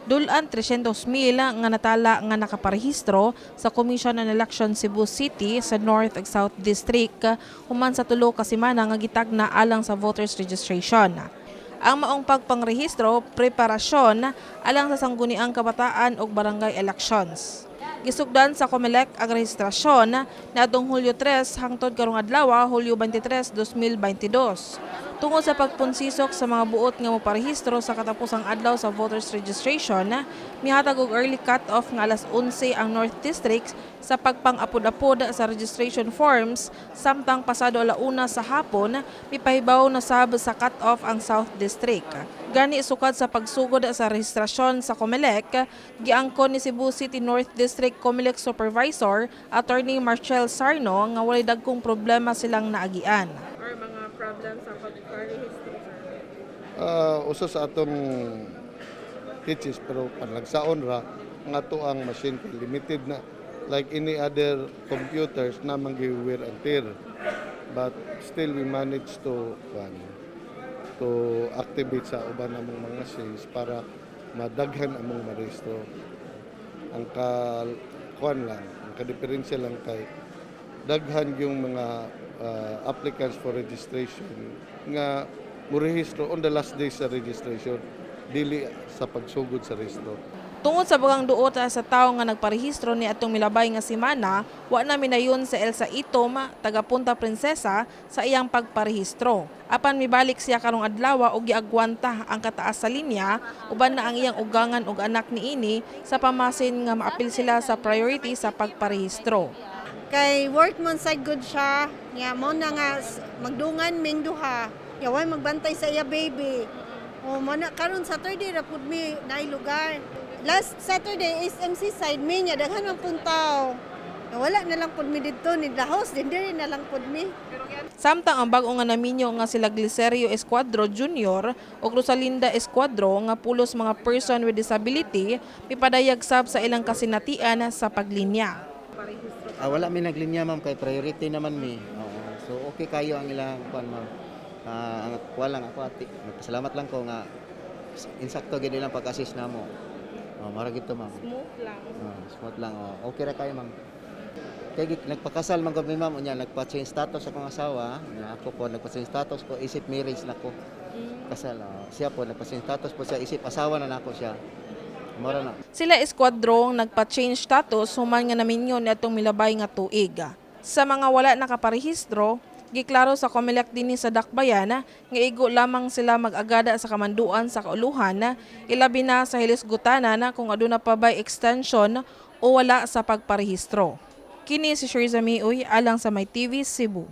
Dulan 300,000 nga natala nga nakaparehistro sa Commission on Election Cebu City sa North ug South District human sa tulo ka semana nga gitagna alang sa voters registration. Ang maong pagpangrehistro, preparasyon alang sa sangguniang kabataan ug barangay elections. Gisugdan sa COMELEC ang rehistrasyon niadtong Hulyo 3 hangtod karong adlaw, Hulyo 23, 2022. Tungod sa pagpunsisok sa mga buot nga moparehistro sa katapusang adlaw sa voters registration, mihatag og early cut-off nga alas 11 ang North District sa pagpang-apod-apod sa registration forms, samtang pasado alauna sa hapon, mipahibaw na sab sa cut-off ang South District. Gani sukad sa pagsugod sa rehistrasyon sa COMELEC, giangkon ni Cebu City North District COMELEC Supervisor Attorney Marcel Sarno nga walay dagkong problema silang naagian. Or mga problems sa pag-rehistro? Uso sa atong teaches pero panlagsaon ra nga to ang machine kay limited na like any other computers na wear and tear, but still we manage to activate sa uban namong mga machines para madaghan among marehistro. Ang ka-diferensya lang kay daghan yung mga applicants for registration nga murehistro on the last day sa registration, dili sa pagsugod sa rehistro. Tungod sa bagang duot sa tawo nga nagparehistro ni atong milabay nga semana, wa na minayon sa Elsa Itom, taga Punta Princesa, sa iyang pagparehistro. Apan mibalik siya karong adlaw og giagwanta ang kataas sa linya, uban na ang iyang ugangan ug anak niini sa pamasin nga maapil sila sa priority sa pagparehistro. Kay work man sa good siya, nga mo na nga magdungan ming duha. Yaway magbantay sa iya baby. O mana karon Saturday ra pud mi naay lugar. Last Saturday is MC side mi nya daghan man puntaw. Wala na lang pud mi didto ni lahos din diri na lang pud mi. Samtang ang bag-o nga naminyo nga sila Glicerio Escuadro Jr. o Rosalinda Escuadro nga pulos mga person with disability mipadayag sab sa ilang kasinatian sa paglinya. Wala mi naglinya ma'am kay priority naman mi. So okay kayo ang ilang kuan ma'am. Ang walang ako ati. Nagpasalamat lang ko nga insakto gid ilang pag-assist namo. Mara gito ma'am. Smooth lang. Smooth lang. Okay ra kayo ma'am. Kaya nagpakasal man gud mi ma'am unya nagpa-change status akong asawa. Ako po nagpa-change status ko isip marriage na ko. Kasal. Siya po nagpa-change status po siya isip asawa na nako siya. Mara na. Sila Escuadrong nagpa-change status human nga naminyo ni atong milabay nga tuig. Sa mga wala nakaparehistro, giklaro sa COMELEC dinhi sa Dakbayan nga igo lamang sila mag-agada sa kamanduan sa kauluhan, ilabi na sa hilisgutanan kung aduna pa bay extension o wala sa pagparehistro. Kini si Sherzami Uy alang sa My TV Cebu.